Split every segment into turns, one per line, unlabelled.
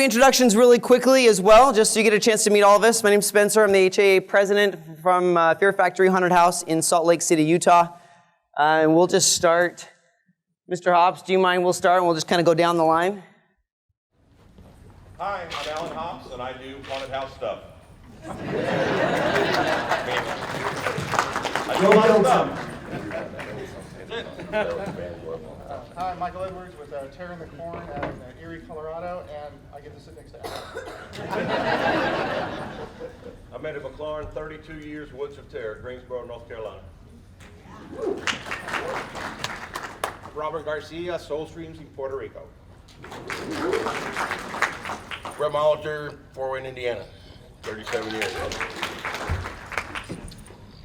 introductions really quickly as well, just so you get a chance to meet all of us. My name's Spencer. I'm the HAA president from Fear Factory Haunted House in Salt Lake City, Utah. And we'll just start. Mr. Hops, do you mind? We'll start and we'll just kind of go down the line.
Hi, I'm Alan Hops, and I do haunted house stuff. I do a lot of stuff.
Hi, I'm Michael Edwards with Terror in the Corn out in Erie, Colorado, and I get to sit next to Alan.
I'm Eddie McLaurin, 32 years, Woods of Terror, Greensboro, North Carolina.
Robert Garcia, Soul Streams in Puerto Rico. Brett Molitor, Fort Wayne, Indiana, 37 years.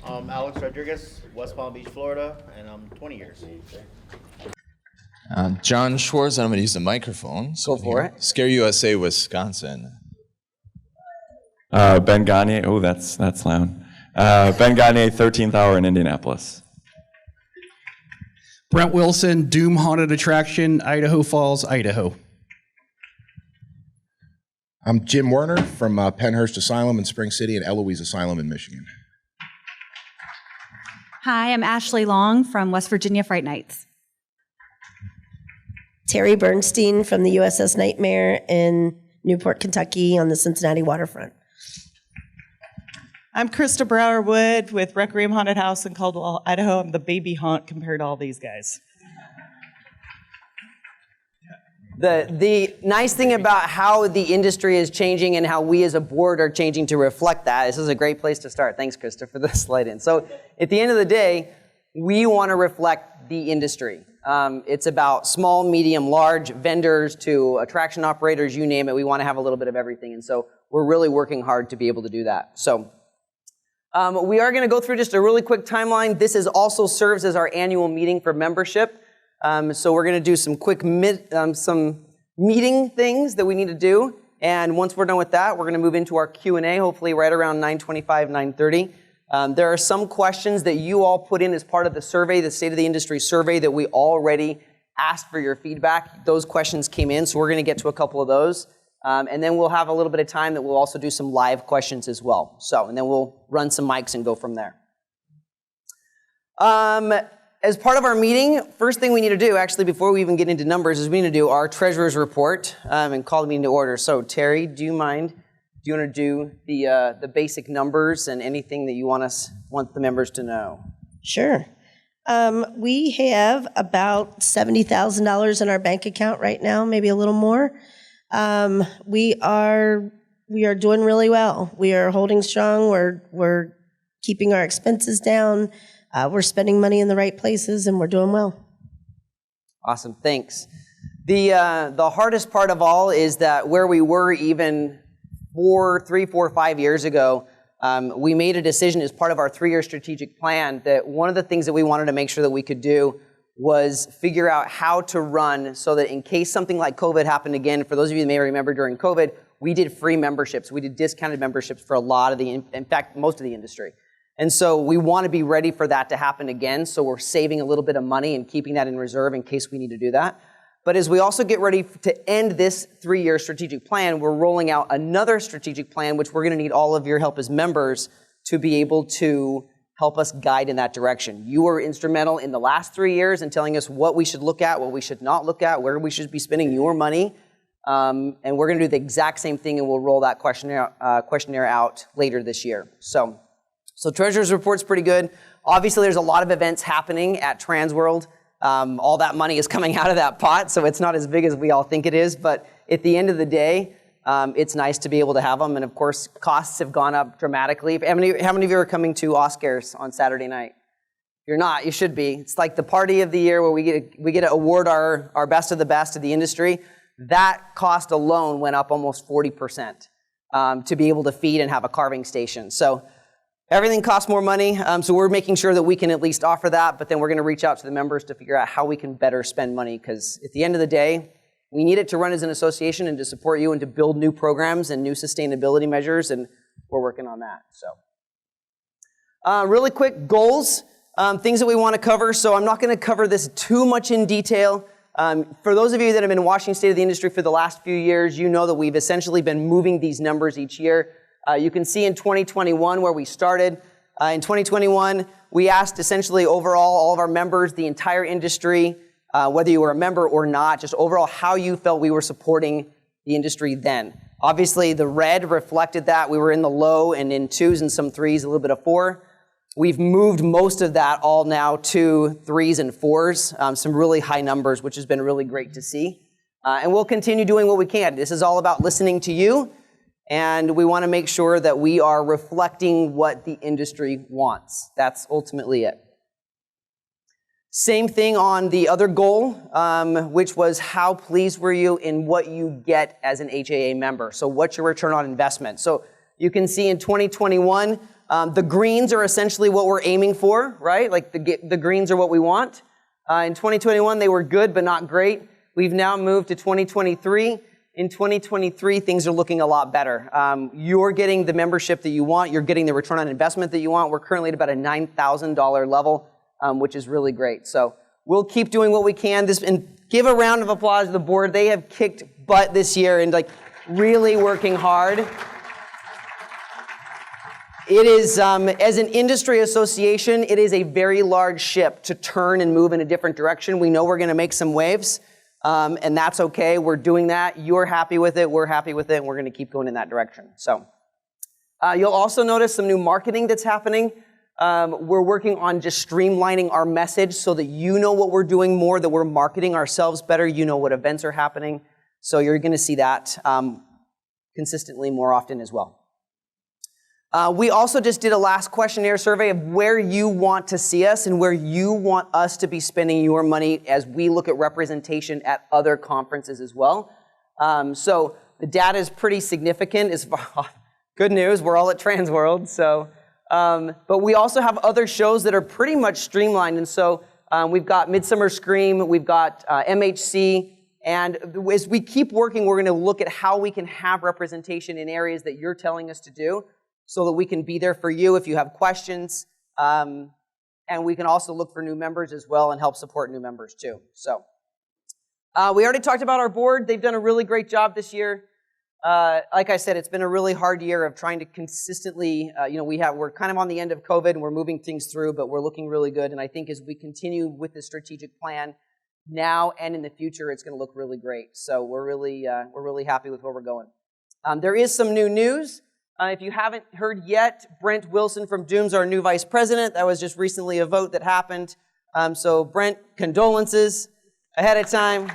Alex Rodriguez, West Palm Beach, Florida, and I'm 20 years.
John Schwartz, I'm going to use the microphone.
Go for it.
Scare USA, Wisconsin.
Ben Gagne, oh, that's loud. Ben Gagne, 13th Hour in Indianapolis.
Brent Wilson, Doom Haunted Attraction, Idaho Falls, Idaho.
I'm Jim Werner from Pennhurst Asylum in Spring City and Eloise Asylum in Michigan.
Hi, I'm Ashley Long from West Virginia Fright Nights.
Terry Bernstein from the USS Nightmare in Newport, Kentucky on the Cincinnati waterfront.
I'm Krista Brower-Wood with Requiem Haunted House in Caldwell, Idaho. I'm the baby haunt compared to all these guys.
The nice thing about how the industry is changing and how we as a board are changing to reflect that, this is a great place to start. Thanks, Krista, for the slide in. So at the end of the day, we want to reflect the industry. It's about small, medium, large vendors to attraction operators, you name it. We want to have a little bit of everything. And so we're really working hard to be able to do that. So we are going to go through just a really quick timeline. This also serves as our annual meeting for membership. So we're going to do some quick some meeting things that we need to do. And once we're done with that, we're going to move into our Q&A, hopefully right around 9:25, 9:30. There are some questions that you all put in as part of the survey, the State of the Industry survey that we already asked for your feedback. Those questions came in, so we're going to get to a couple of those. And then we'll have a little bit of time that we'll also do some live questions as well. And then we'll run some mics and go from there. As part of our meeting, first thing we need to do, actually, before we even get into numbers, is we need to do our treasurer's report and call the meeting to order. So, Terry, do you want to do the basic numbers and anything that you want the members to know?
Sure. We have about $70,000 in our bank account right now, maybe a little more. We are doing really well. We are holding strong. We're keeping our expenses down. We're spending money in the right places, and we're doing well.
Awesome, thanks. The hardest part of all is that where we were even 3, 4, 5 years ago, we made a decision as part of our 3-year strategic plan that one of the things that we wanted to make sure that we could do was figure out how to run so that in case something like COVID happened again, for those of you that may remember during COVID, we did free memberships. We did discounted memberships for a lot of in fact, most of the industry. And so we want to be ready for that to happen again. So we're saving a little bit of money and keeping that in reserve in case we need to do that. But as we also get ready to end this 3-year strategic plan, we're rolling out another strategic plan, which we're going to need all of your help as members to be able to help us guide in that direction. You were instrumental in the last 3 years in telling us what we should look at, what we should not look at, where we should be spending your money. And we're going to do the exact same thing, and we'll roll that questionnaire out later this year. So Treasurer's Report's pretty good. Obviously, there's a lot of events happening at Transworld. All that money is coming out of that pot, so it's not as big as we all think it is. But at the end of the day, it's nice to be able to have them. And of course, costs have gone up dramatically. How many of you are coming to Oscars on Saturday night? If you're not, you should be. It's like the party of the year where we get to award our best of the best of the industry. That cost alone went up almost 40% to be able to feed and have a carving station. So everything costs more money, so we're making sure that we can at least offer that, but then we're going to reach out to the members to figure out how we can better spend money, because at the end of the day, we need it to run as an association and to support you and to build new programs and new sustainability measures, and we're working on that. So, really quick, goals, things that we want to cover. So I'm not going to cover this too much in detail, For those of you that have been watching State of the Industry for the last few years, you know that we've essentially been moving these numbers each year. You can see in 2021 where we started. In 2021, we asked essentially overall all of our members, the entire industry, whether you were a member or not, just overall how you felt we were supporting the industry then. Obviously, the red reflected that. We were in the low and in 2s and some 3s, a little bit of 4. We've moved most of that all now to 3s and 4s, some really high numbers, which has been really great to see. And we'll continue doing what we can. This is all about listening to you, and we want to make sure that we are reflecting what the industry wants. That's ultimately it. Same thing on the other goal, which was how pleased were you in what you get as an HAA member? So what's your return on investment? So you can see in 2021, the greens are essentially what we're aiming for, right? Like the greens are what we want. In 2021, they were good, but not great. We've now moved to 2023. In 2023, things are looking a lot better. You're getting the membership that you want. You're getting the return on investment that you want. We're currently at about a $9,000 level, which is really great. So we'll keep doing what we can. And give a round of applause to the board. They have kicked butt this year and like really working hard. It is, as an industry association, it is a very large ship to turn and move in a different direction. We know we're going to make some waves, and that's okay. We're doing that. You're happy with it. We're happy with it, and we're going to keep going in that direction. So you'll also notice some new marketing that's happening. We're working on just streamlining our message so that you know what we're doing more, that we're marketing ourselves better. You know what events are happening. So you're going to see that consistently more often as well. We also just did a last questionnaire survey of where you want to see us and where you want us to be spending your money as we look at representation at other conferences as well. So the data is pretty significant. It's good news. We're all at Transworld. So, but we also have other shows that are pretty much streamlined. And so we've got Midsummer Scream, we've got MHC, and as we keep working, we're going to look at how we can have representation in areas that you're telling us to do, so that we can be there for you if you have questions. And we can also look for new members as well and help support new members too. So we already talked about our board. They've done a really great job this year. Like I said, it's been a really hard year of trying to consistently, we're kind of on the end of COVID and we're moving things through, but we're looking really good. And I think as we continue with the strategic plan now and in the future, it's going to look really great. So we're really happy with where we're going. There is some new news. If you haven't heard yet, Brent Wilson from Doom's our new vice president. That was just recently a vote that happened. So Brent, condolences ahead of time.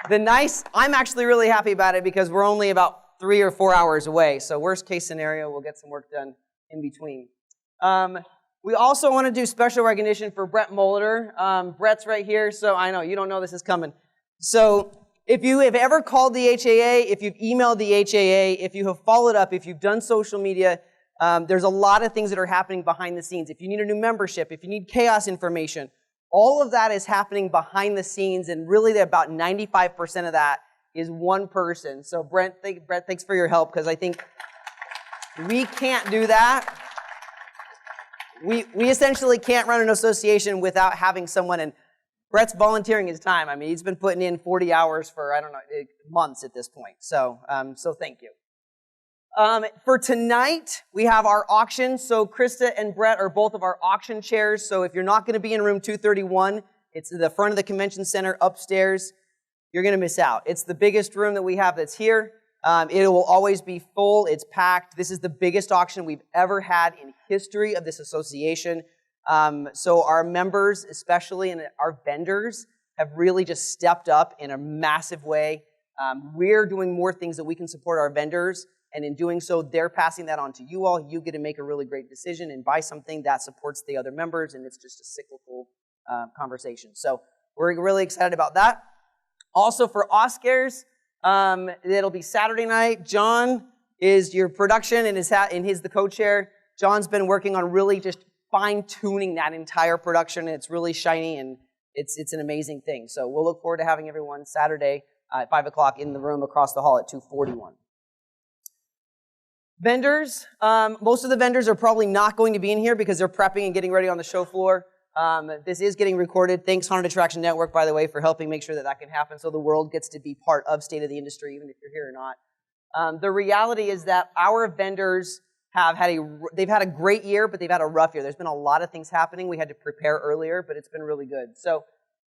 I'm actually really happy about it because we're only about 3 or 4 hours away. So worst case scenario, we'll get some work done in between. We also want to do special recognition for Brett Molitor. Brett's right here, so I know you don't know this is coming. So if you have ever called the HAA, if you've emailed the HAA, if you have followed up, if you've done social media, there's a lot of things that are happening behind the scenes. If you need a new membership, if you need chaos information, all of that is happening behind the scenes, and really about 95% of that is one person. So Brett, thanks for your help, because I think we can't do that. We essentially can't run an association without having someone, and Brett's volunteering his time. I mean, he's been putting in 40 hours for, I don't know, months at this point. So thank you. For tonight, we have our auction. So Krista and Brett are both of our auction chairs. So if you're not going to be in room 231, it's the front of the convention center upstairs, you're going to miss out. It's the biggest room that we have that's here. It will always be full. It's packed. This is the biggest auction we've ever had in history of this association. So our members, especially, and our vendors have really just stepped up in a massive way. We're doing more things that we can support our vendors, and in doing so, they're passing that on to you all. You get to make a really great decision and buy something that supports the other members, and it's just a cyclical conversation. So we're really excited about that. Also for Oscars, it'll be Saturday night. John is your production and he's the co-chair. John's been working on really just fine-tuning that entire production. It's really shiny, and it's an amazing thing. So we'll look forward to having everyone Saturday at 5 o'clock in the room across the hall at 241. Vendors, most of the vendors are probably not going to be in here because they're prepping and getting ready on the show floor. This is getting recorded. Thanks, Haunted Attraction Network, by the way, for helping make sure that that can happen so the world gets to be part of State of the Industry, even if you're here or not. The reality is that our vendors they've had a great year, but they've had a rough year. There's been a lot of things happening. We had to prepare earlier, but it's been really good. So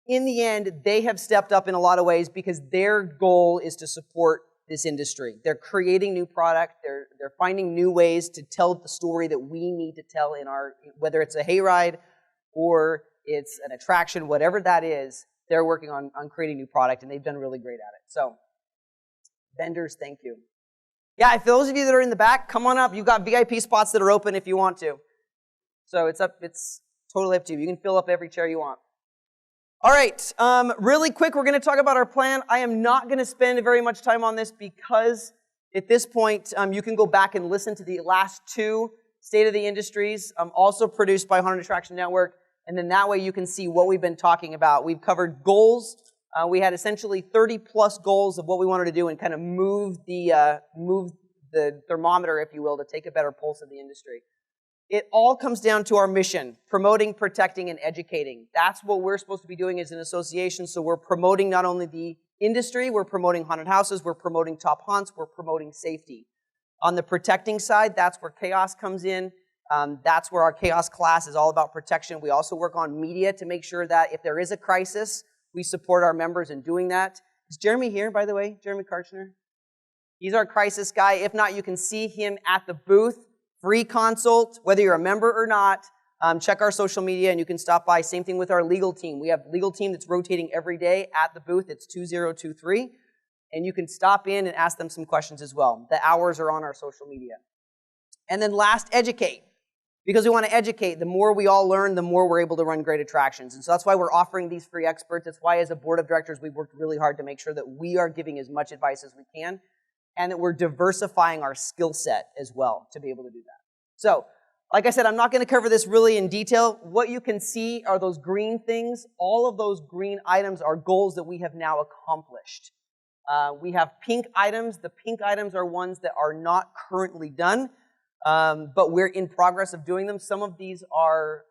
in the end, they have stepped up in a lot of ways because their goal is to support this industry. They're creating new product. They're finding new ways to tell the story that we need to tell in whether it's a hayride or it's an attraction, whatever that is, they're working on creating new product, and they've done really great at it. So vendors, thank you. Yeah, for those of you that are in the back, come on up. You've got VIP spots that are open if you want to. So it's totally up to you. You can fill up every chair you want. All right, really quick, we're going to talk about our plan. I am not going to spend very much time on this because at this point, you can go back and listen to the last two State of the Industries, also produced by Haunted Attraction Network, and then that way you can see what we've been talking about. We've covered goals. We had essentially 30-plus goals of what we wanted to do and kind of move the thermometer, if you will, to take a better pulse of the industry. It all comes down to our mission, promoting, protecting, and educating. That's what we're supposed to be doing as an association, so we're promoting not only the industry, we're promoting haunted houses, we're promoting top haunts, we're promoting safety. On the protecting side, that's where chaos comes in. That's where our chaos class is all about protection. We also work on media to make sure that if there is a crisis, we support our members in doing that. Is Jeremy here, by the way? Jeremy Karchner? He's our crisis guy. If not, you can see him at the booth. Free consult, whether you're a member or not. Check our social media, and you can stop by. Same thing with our legal team. We have a legal team that's rotating every day at the booth. It's 2023. And you can stop in and ask them some questions as well. The hours are on our social media. And then last, educate. Because we want to educate. The more we all learn, the more we're able to run great attractions. And so that's why we're offering these free experts. That's why as a board of directors, we've worked really hard to make sure that we are giving as much advice as we can and that we're diversifying our skill set as well to be able to do that. So, like I said, I'm not going to cover this really in detail. What you can see are those green things. All of those green items are goals that we have now accomplished. We have pink items. The pink items are ones that are not currently done. But we're in progress of doing them. Some of these are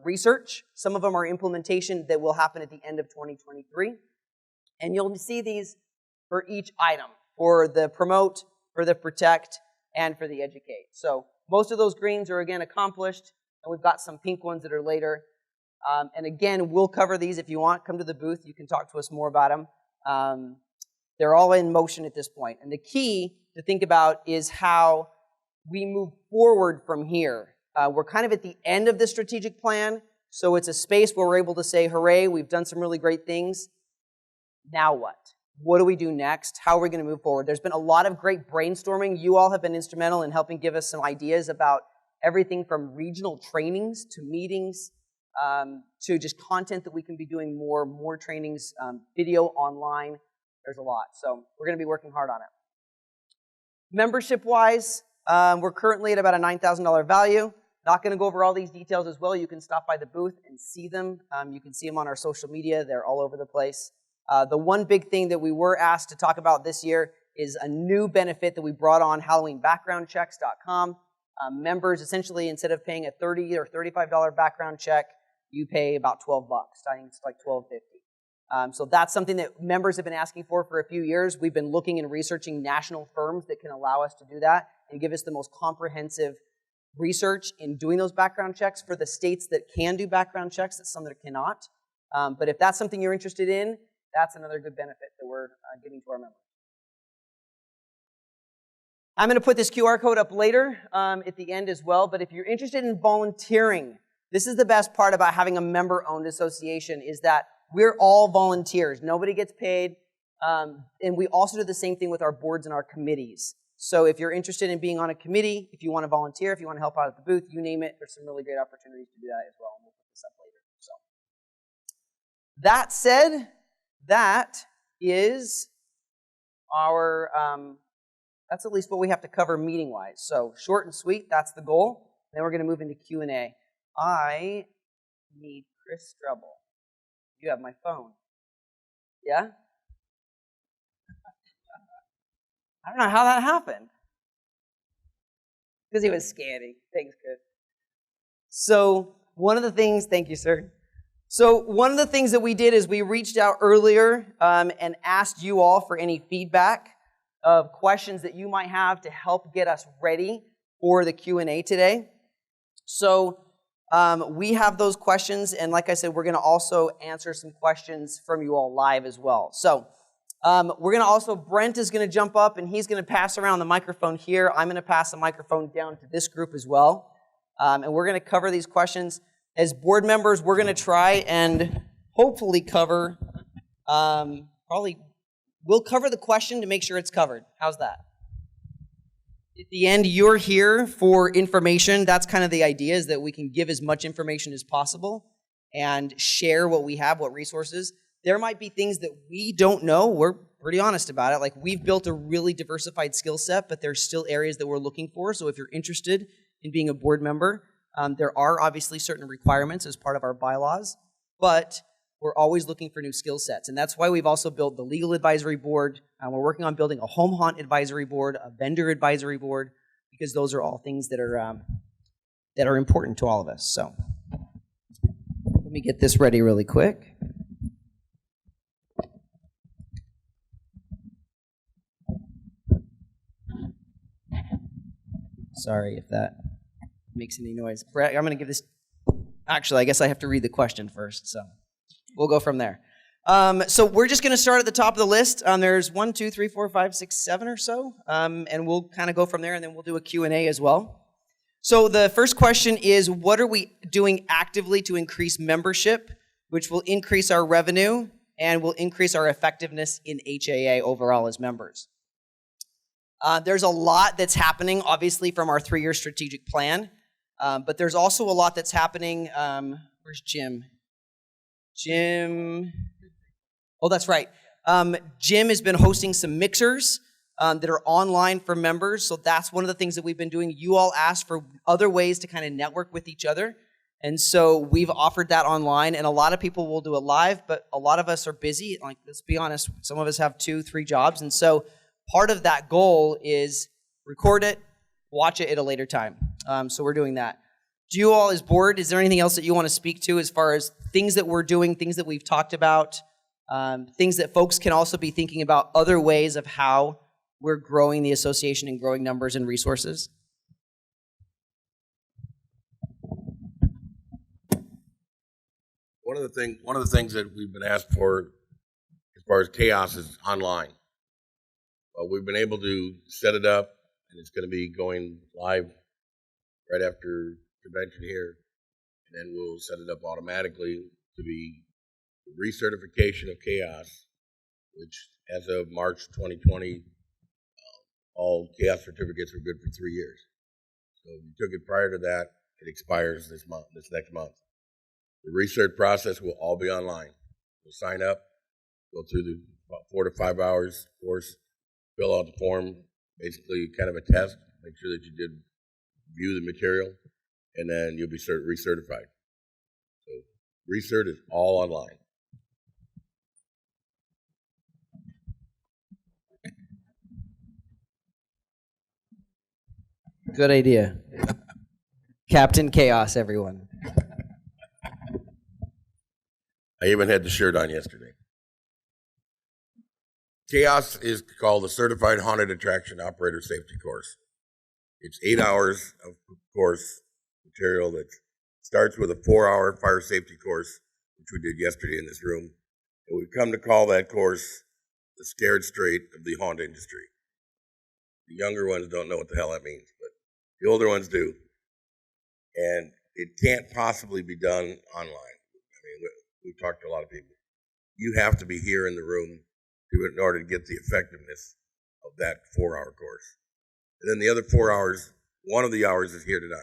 research. Some of them are implementation that will happen at the end of 2023. And you'll see these for each item, for the promote, for the protect, and for the educate. So most of those greens are, again, accomplished, and we've got some pink ones that are later. And again, we'll cover these if you want. Come to the booth. You can talk to us more about them. They're all in motion at this point. And the key to think about is how we move forward from here. We're kind of at the end of the strategic plan, so it's a space where we're able to say, hooray, we've done some really great things. Now what? What do we do next? How are we going to move forward? There's been a lot of great brainstorming. You all have been instrumental in helping give us some ideas about everything from regional trainings to meetings to just content that we can be doing more trainings, video online. There's a lot. So we're going to be working hard on it. Membership-wise, we're currently at about a $9,000 value. Not going to go over all these details as well. You can stop by the booth and see them. You can see them on our social media. They're all over the place. The one big thing that we were asked to talk about this year is a new benefit that we brought on, HalloweenBackgroundChecks.com. Members, essentially, instead of paying a $30 or $35 background check, you pay about $12. I think it's like $12.50. So that's something that members have been asking for a few years. We've been looking and researching national firms that can allow us to do that and give us the most comprehensive research in doing those background checks for the states that can do background checks, that's some that cannot. But if that's something you're interested in, that's another good benefit that we're giving to our members. I'm going to put this QR code up later at the end as well, but if you're interested in volunteering, this is the best part about having a member-owned association is that we're all volunteers. Nobody gets paid, and we also do the same thing with our boards and our committees. So if you're interested in being on a committee, if you want to volunteer, if you want to help out at the booth, you name it, there's some really great opportunities to do that as well, and we'll put this up later. So that said, that is our, that's at least what we have to cover meeting-wise. So short and sweet, that's the goal. Then we're going to move into Q&A. I need Chris Strebel. You have my phone. Yeah? I don't know how that happened. Because he was scanning. Thanks, Chris. So one of the things, thank you, sir. So one of the things that we did is we reached out earlier and asked you all for any feedback of questions that you might have to help get us ready for the Q&A today. So we have those questions, and like I said, we're going to also answer some questions from you all live as well. So we're going to also, Brent is going to jump up, and he's going to pass around the microphone here. I'm going to pass the microphone down to this group as well, and we're going to cover these questions. As board members, we're going to try and hopefully cover, we'll cover the question to make sure it's covered. How's that? At the end, you're here for information. That's kind of the idea, is that we can give as much information as possible and share what we have, what resources. There might be things that we don't know. We're pretty honest about it. Like, we've built a really diversified skill set, but there's still areas that we're looking for. So if you're interested in being a board member, there are obviously certain requirements as part of our bylaws, but we're always looking for new skill sets. And that's why we've also built the legal advisory board. We're working on building a home haunt advisory board, a vendor advisory board, because those are all things that are important to all of us. So let me get this ready really quick. Sorry if that makes any noise. Brett, I'm going to give this... Actually, I guess I have to read the question first, so we'll go from there. So we're just going to start at the top of the list. There's 1, 2, 3, 4, 5, 6, 7 or so, and we'll kind of go from there, and then we'll do a Q&A as well. So the first question is, what are we doing actively to increase membership, which will increase our revenue and will increase our effectiveness in HAA overall as members? There's a lot that's happening, obviously, from our 3-year strategic plan, but there's also a lot that's happening. Where's Jim? Jim. Oh, that's right. Jim has been hosting some mixers that are online for members, so that's one of the things that we've been doing. You all asked for other ways to kind of network with each other, and so we've offered that online, and a lot of people will do it live, but a lot of us are busy. Like, let's be honest, some of us have 2, 3 jobs, and so part of that goal is record it, watch it at a later time. So we're doing that. Do you all, as board, is there anything else that you want to speak to as far as things that we're doing, things that we've talked about, things that folks can also be thinking about, other ways of how we're growing the association and growing numbers and resources?
One of the things that we've been asked for as far as chaos is online. We've been able to set it up, and it's going to be going live right after convention here, and then we'll set it up automatically to be the recertification of chaos, which as of March 2020, all chaos certificates are good for 3 years. So if you took it prior to that, it expires this next month. The recert process will all be online. We'll sign up, go through the 4 to 5 hours course, fill out the form, basically kind of a test, make sure that you did view the material, and then you'll be recertified. So recert is all online.
Good idea. Captain Chaos, everyone.
I even had the shirt on yesterday. Chaos is called the Certified Haunted Attraction Operator Safety Course. It's 8 hours of course material that starts with a 4-hour fire safety course, which we did yesterday in this room. And we've come to call that course the Scared Straight of the haunt industry. The younger ones don't know what the hell that means, but the older ones do. And it can't possibly be done online. I mean, we've talked to a lot of people. You have to be here in the room in order to get the effectiveness of that 4-hour course. And then the other 4 hours, one of the hours is here today.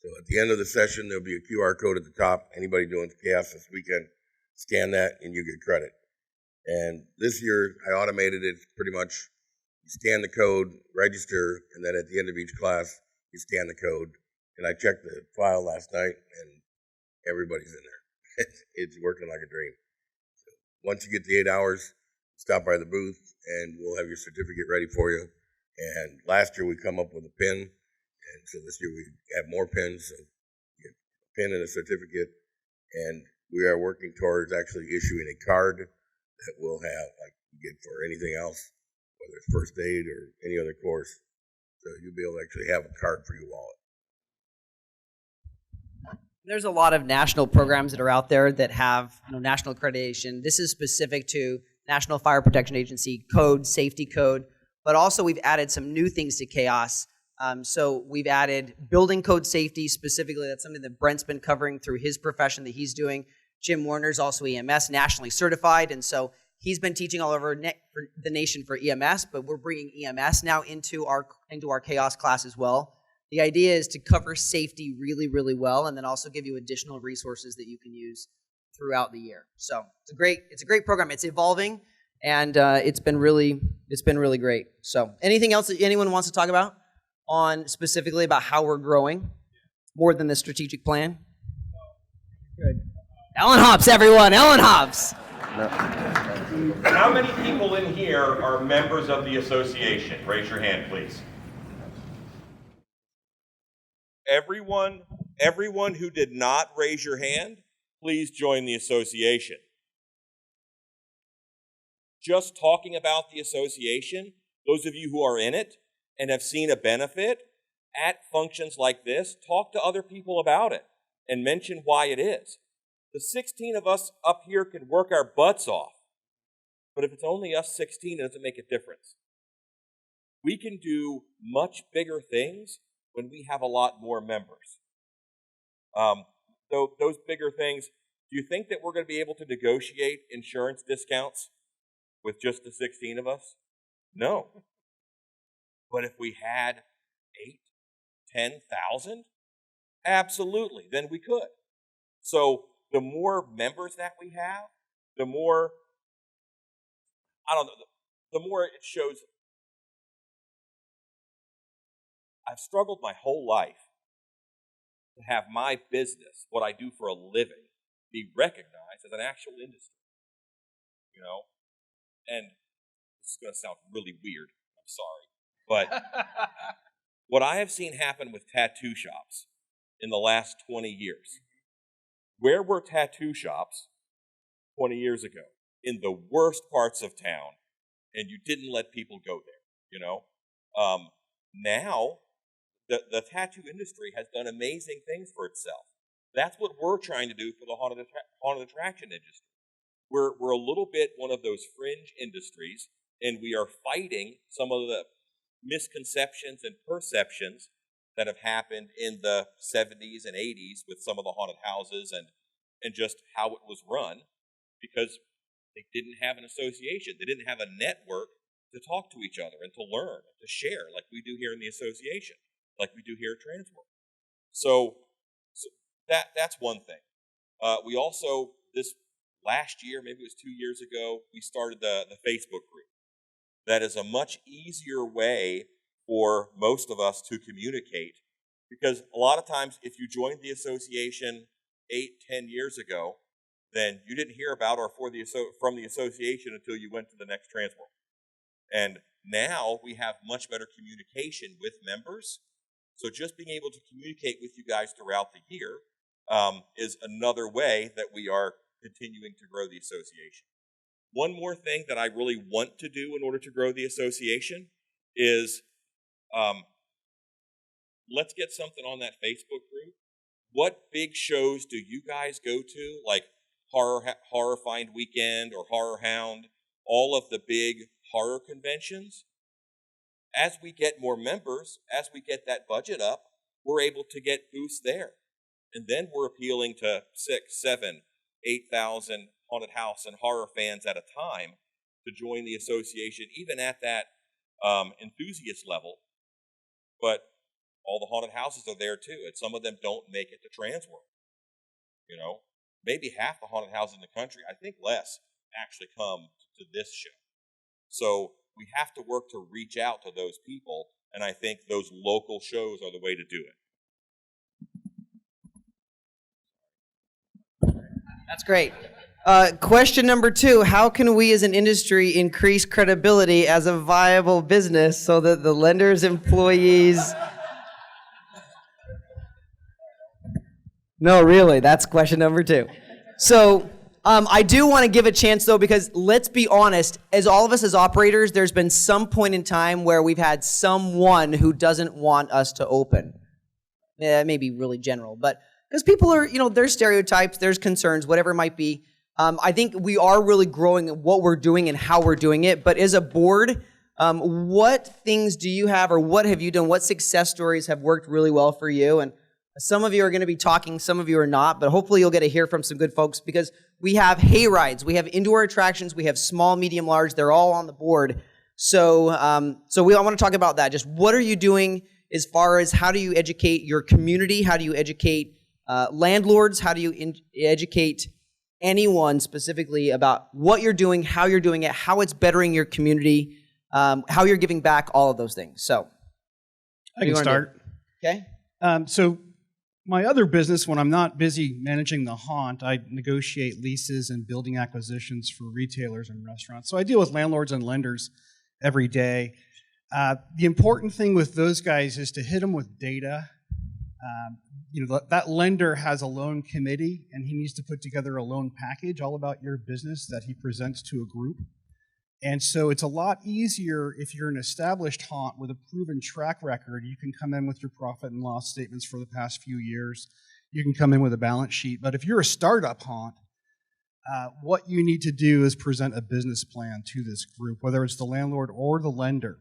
So at the end of the session, there'll be a QR code at the top. Anybody doing chaos this weekend, scan that and you get credit. And this year, I automated it pretty much. You scan the code, register, and then at the end of each class, you scan the code. And I checked the file last night, and everybody's in there. It's working like a dream. So once you get the 8 hours, stop by the booth, and we'll have your certificate ready for you. And last year we come up with a pin, and so this year we have more pins. So pin and a certificate, and we are working towards actually issuing a card that we'll have, like you get for anything else, whether it's first aid or any other course. So you'll be able to actually have a card for your wallet.
There's a lot of national programs that are out there that have national accreditation. This is specific to National Fire Protection Agency code, safety code, but also we've added some new things to Chaos. So we've added building code safety specifically. That's something that Brent's been covering through his profession that he's doing. Jim Warner's also EMS, nationally certified, and so he's been teaching all over the nation for EMS, but we're bringing EMS now into our Chaos class as well. The idea is to cover safety really, really well, and then also give you additional resources that you can use throughout the year. So it's a great program. It's evolving, and it's been really great. So anything else that anyone wants to talk about on specifically about how we're growing more than the strategic plan? Good. Ellen Hops, everyone. Ellen Hops.
How many people in here are members of the association? Raise your hand, please. Everyone who did not raise your hand, please join the association. Just talking about the association, those of you who are in it and have seen a benefit at functions like this, talk to other people about it and mention why it is. The 16 of us up here can work our butts off, but if it's only us 16, it doesn't make a difference. We can do much bigger things when we have a lot more members. So those bigger things, do you think that we're going to be able to negotiate insurance discounts with just the 16 of us? No. But if we had 8, 10,000, absolutely, then we could. So the more members that we have, the more, the more it shows. I've struggled my whole life to have my business, what I do for a living, be recognized as an actual industry. And this is going to sound really weird, I'm sorry, but what I have seen happen with tattoo shops in the last 20 years, where were tattoo shops 20 years ago? In the worst parts of town, and you didn't let people go there, now, the tattoo industry has done amazing things for itself. That's what we're trying to do for the haunted attraction industry. We're a little bit one of those fringe industries, and we are fighting some of the misconceptions and perceptions that have happened in the 70s and 80s with some of the haunted houses and just how it was run, because they didn't have an association. They didn't have a network to talk to each other and to learn and to share like we do here in the association, like we do here at Transworld. So that's one thing. We also, this last year, maybe it was 2 years ago, we started the Facebook group. That is a much easier way for most of us to communicate, because a lot of times if you joined the association 8-10 years ago, then you didn't hear about or from the association until you went to the next Transworld. And now we have much better communication with members. So just being able to communicate with you guys throughout the year is another way that we are continuing to grow the association. One more thing that I really want to do in order to grow the association is let's get something on that Facebook group. What big shows do you guys go to, like Horror Find Weekend or Horror Hound, all of the big horror conventions? As we get more members, as we get that budget up, we're able to get booths there. And then we're appealing to 6, 7, 8,000 haunted house and horror fans at a time to join the association, even at that enthusiast level. But all the haunted houses are there too, and some of them don't make it to Transworld. Maybe half the haunted houses in the country, I think less, actually come to this show. So we have to work to reach out to those people, and I think those local shows are the way to do it.
That's great. Question number 2, how can we as an industry increase credibility as a viable business so that the lenders, employees... No, really, that's question number 2. So I do want to give a chance, though, because let's be honest, as all of us as operators, there's been some point in time where we've had someone who doesn't want us to open. Yeah, it may be really general, but because people are, there's stereotypes, there's concerns, whatever it might be. I think we are really growing at what we're doing and how we're doing it. But as a board, what things do you have, or what have you done? What success stories have worked really well for you? And some of you are going to be talking, some of you are not, but hopefully you'll get to hear from some good folks, because we have hay rides, we have indoor attractions, we have small, medium, large. They're all on the board. So, I want to talk about that. Just what are you doing as far as how do you educate your community? How do you educate landlords? How do you educate anyone specifically about what you're doing, how you're doing it, how it's bettering your community, how you're giving back, all of those things? So,
I can start.
Okay.
So my other business, when I'm not busy managing the haunt, I negotiate leases and building acquisitions for retailers and restaurants. So I deal with landlords and lenders every day. The important thing with those guys is to hit them with data. That lender has a loan committee, and he needs to put together a loan package all about your business that he presents to a group. And so it's a lot easier if you're an established haunt with a proven track record. You can come in with your profit and loss statements for the past few years. You can come in with a balance sheet. But if you're a startup haunt, what you need to do is present a business plan to this group, whether it's the landlord or the lender.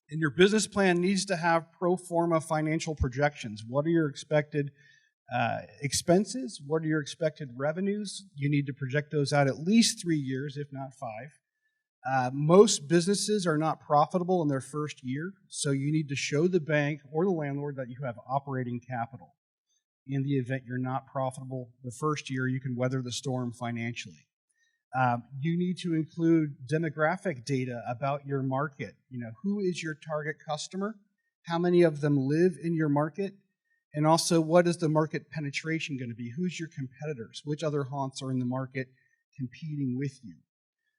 And your business plan needs to have pro forma financial projections. What are your expected expenses? What are your expected revenues? You need to project those out at least 3 years, if not 5. Most businesses are not profitable in their first year, so you need to show the bank or the landlord that you have operating capital. In the event you're not profitable the first year, you can weather the storm financially. You need to include demographic data about your market. Who is your target customer? How many of them live in your market? And also, what is the market penetration going to be? Who's your competitors? Which other haunts are in the market competing with you?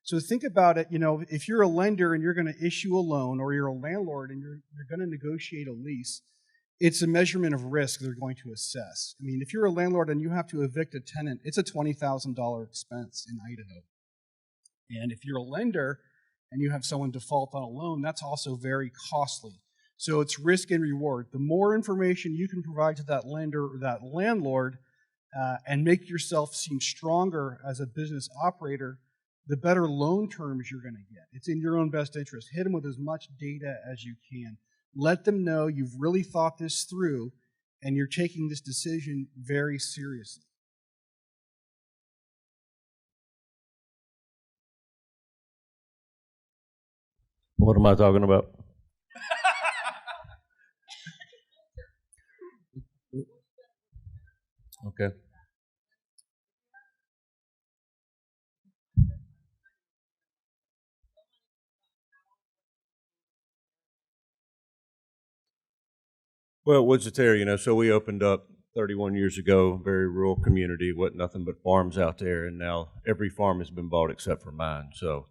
So think about it, if you're a lender and you're going to issue a loan, or you're a landlord and you're going to negotiate a lease, it's a measurement of risk they're going to assess. I mean, if you're a landlord and you have to evict a tenant, it's a $20,000 expense in Idaho. And if you're a lender and you have someone default on a loan, that's also very costly. So it's risk and reward. The more information you can provide to that lender or that landlord and make yourself seem stronger as a business operator, the better loan terms you're going to get. It's in your own best interest. Hit them with as much data as you can. Let them know you've really thought this through and you're taking this decision very seriously.
What am I talking about? Okay. Well, Woods of Terror, so we opened up 31 years ago, very rural community, wasn't nothing but farms out there, and now every farm has been bought except for mine. So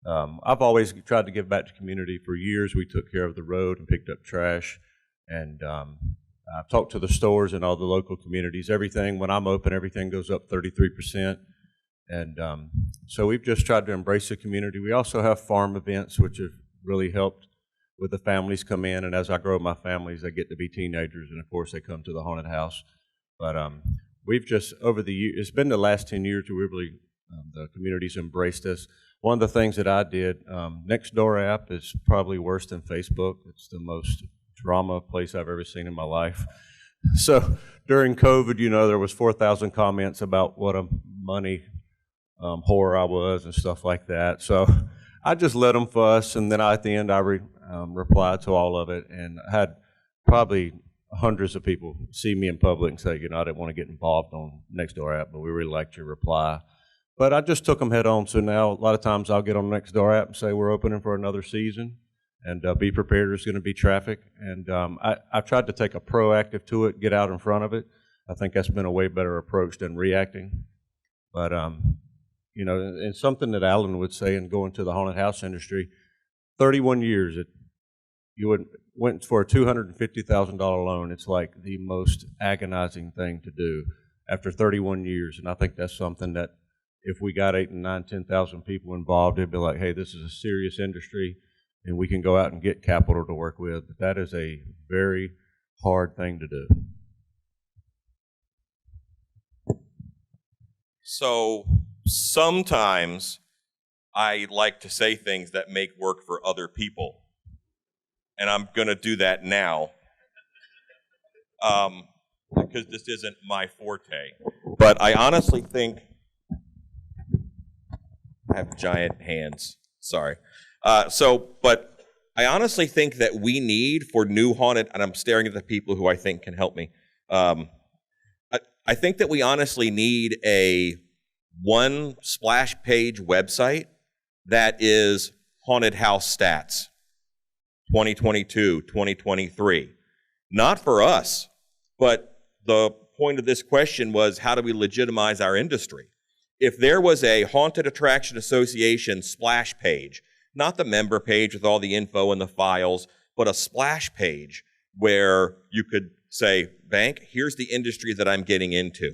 I've always tried to give back to community. For years, we took care of the road and picked up trash, and I've talked to the stores and all the local communities. Everything, when I'm open, everything goes up 33%. And so we've just tried to embrace the community. We also have farm events, which have really helped with the families come in. And as I grow my families, they get to be teenagers. And, of course, they come to the haunted house. But we've just, over the years, it's been the last 10 years where we really, the community's embraced us. One of the things that I did, Nextdoor app is probably worse than Facebook. It's the most drama place I've ever seen in my life. So during COVID, there was 4,000 comments about what a money whore I was and stuff like that. So I just let them fuss, and then at the end I replied to all of it, and I had probably hundreds of people see me in public and say, I didn't want to get involved on Nextdoor app, but we really liked your reply. But I just took them head on. So now a lot of times I'll get on Nextdoor app and say we're opening for another season, and be prepared, there's going to be traffic. And I've tried to take a proactive to it, get out in front of it. I think that's been a way better approach than reacting. But, and something that Alan would say, and going to the haunted house industry, 31 years, went for a $250,000 loan. It's like the most agonizing thing to do after 31 years. And I think that's something that if we got 8 and 9, 10,000 people involved, it'd be like, hey, this is a serious industry and we can go out and get capital to work with. But that is a very hard thing to do.
So sometimes I like to say things that make work for other people. And I'm going to do that now. Because this isn't my forte. But I honestly think, I have giant hands, sorry. But I honestly think that we need for new haunted, and I'm staring at the people who I think can help me. I think that we honestly need a one splash page website that is haunted house stats, 2022, 2023. Not for us, but the point of this question was, how do we legitimize our industry? If there was a Haunted Attraction Association splash page, not the member page with all the info and the files, but a splash page where you could say, bank, here's the industry that I'm getting into.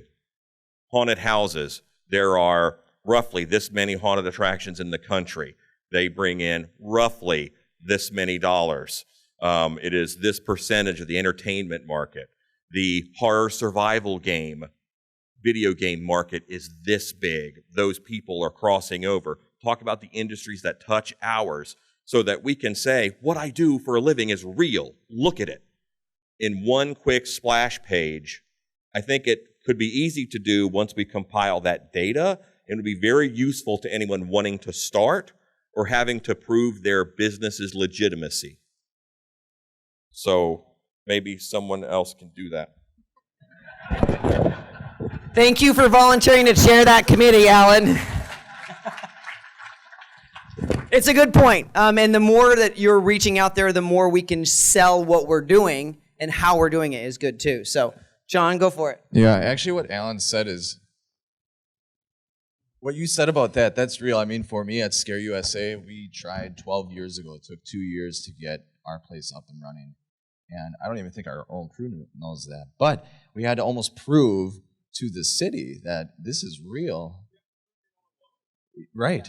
Haunted houses, there are roughly this many haunted attractions in the country. They bring in roughly this many dollars. It is this percentage of the entertainment market. The horror survival game, video game market is this big. Those people are crossing over. Talk about the industries that touch ours so that we can say, what I do for a living is real. Look at it. In one quick splash page, I think it could be easy to do once we compile that data. It would be very useful to anyone wanting to start or having to prove their business's legitimacy. So maybe someone else can do that.
Thank you for volunteering to chair that committee, Alan. It's a good point. And the more that you're reaching out there, the more we can sell what we're doing, and how we're doing it is good too. So, John, go for it.
Yeah, actually what Alan said is, what you said about that, that's real. I mean, for me at Scare USA, we tried 12 years ago. It took 2 years to get our place up and running. And I don't even think our own crew knows that. But we had to almost prove to the city that this is real. Right.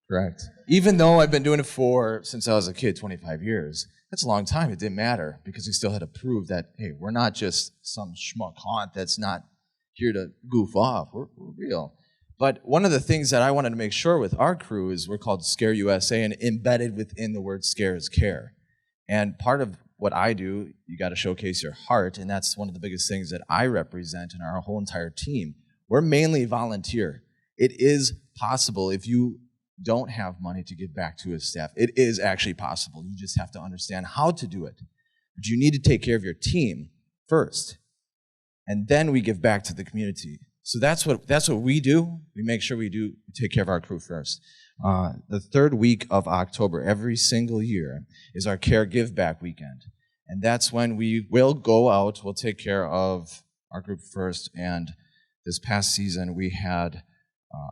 Correct. Even though I've been doing it since I was a kid, 25 years, that's a long time. It didn't matter because we still had to prove that, hey, we're not just some schmuck haunt that's not here to goof off. We're real. But one of the things that I wanted to make sure with our crew is we're called Scare USA, and embedded within the word scare is care. And part of what I do, you got to showcase your heart, and that's one of the biggest things that I represent in our whole entire team. We're mainly volunteer. It is possible if you don't have money to give back to a staff. It is actually possible. You just have to understand how to do it. But you need to take care of your team first, and then we give back to the community. So that's what we do. We make sure we take care of our crew first. The third week of October, every single year, is our Care Give Back weekend. And that's when we will go out, we'll take care of our group first. And this past season, we had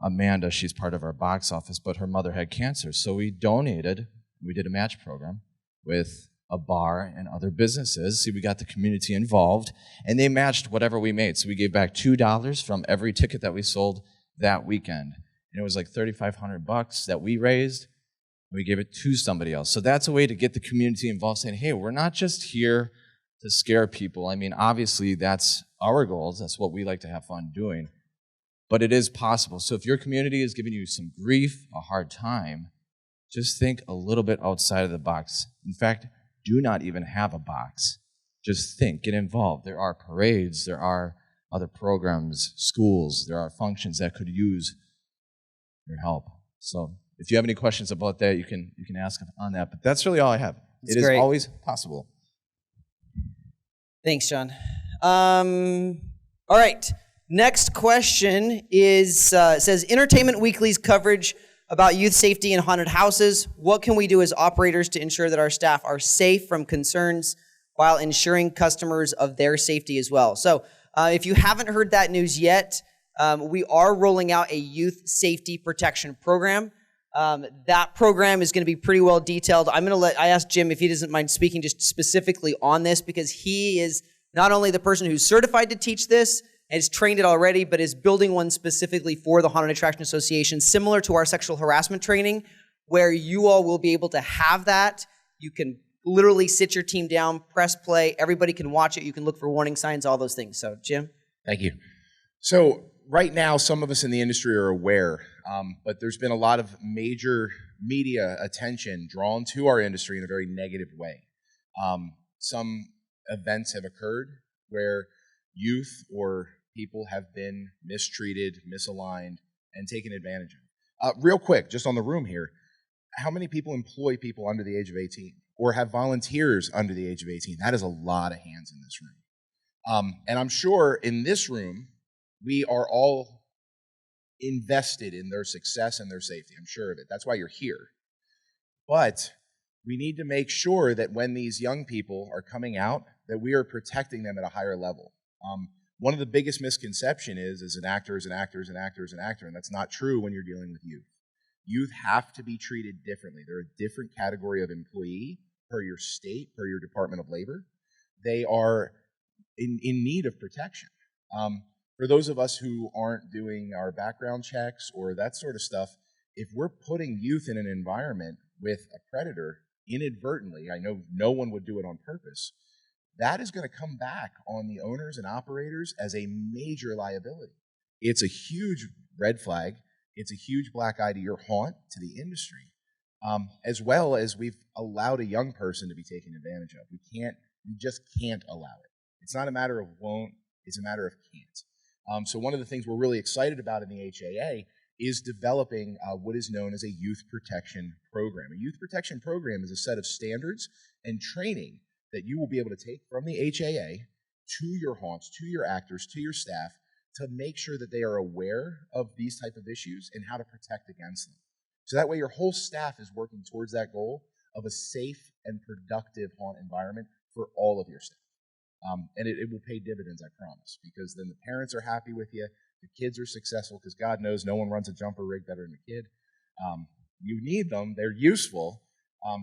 Amanda, she's part of our box office, but her mother had cancer. So we donated, we did a match program with a bar and other businesses. See, we got the community involved, and they matched whatever we made. So we gave back $2 from every ticket that we sold that weekend. And it was like $3,500 that we raised. We gave it to somebody else. So that's a way to get the community involved, saying, hey, we're not just here to scare people. I mean, obviously, that's our goals. That's what we like to have fun doing. But it is possible. So if your community is giving you some grief, a hard time, just think a little bit outside of the box. In fact, do not even have a box. Just think, get involved. There are parades, there are other programs, schools, there are functions that could use your help. So if you have any questions about that, you can ask on that. But that's really all I have. It is always possible.
Thanks, John. All right. Next question is says Entertainment Weekly's coverage about youth safety in haunted houses. What can we do as operators to ensure that our staff are safe from concerns while ensuring customers of their safety as well? So if you haven't heard that news yet, we are rolling out a youth safety protection program. That program is going to be pretty well detailed. I asked Jim if he doesn't mind speaking just specifically on this, because he is not only the person who's certified to teach this and has trained it already, but is building one specifically for the Haunted Attraction Association, similar to our sexual harassment training, where you all will be able to have that. You can literally sit your team down, press play, everybody can watch it, you can look for warning signs, all those things. So, Jim?
Thank you. So right now, some of us in the industry are aware, but there's been a lot of major media attention drawn to our industry in a very negative way. Some events have occurred where youth or people have been mistreated, misaligned, and taken advantage of. Real quick, just on the room here, how many people employ people under the age of 18 or have volunteers under the age of 18? That is a lot of hands in this room. And I'm sure in this room, we are all invested in their success and their safety. I'm sure of it. That's why you're here. But we need to make sure that when these young people are coming out, that we are protecting them at a higher level. One of the biggest misconceptions is an actor is an actor is an actor is an actor, and that's not true when you're dealing with youth. Youth have to be treated differently. They're a different category of employee per your state, per your Department of Labor. They are in need of protection. For those of us who aren't doing our background checks or that sort of stuff, if we're putting youth in an environment with a predator inadvertently, I know no one would do it on purpose, that is going to come back on the owners and operators as a major liability. It's a huge red flag. It's a huge black eye to your haunt, to the industry, as well as we've allowed a young person to be taken advantage of. We just can't allow it. It's not a matter of won't, it's a matter of can't. So one of the things we're really excited about in the HAA is developing what is known as a youth protection program. A youth protection program is a set of standards and training that you will be able to take from the HAA to your haunts, to your actors, to your staff, to make sure that they are aware of these type of issues and how to protect against them. So that way your whole staff is working towards that goal of a safe and productive haunt environment for all of your staff. And it will pay dividends, I promise, because then the parents are happy with you, the kids are successful, because God knows no one runs a jumper rig better than a kid. You need them, they're useful,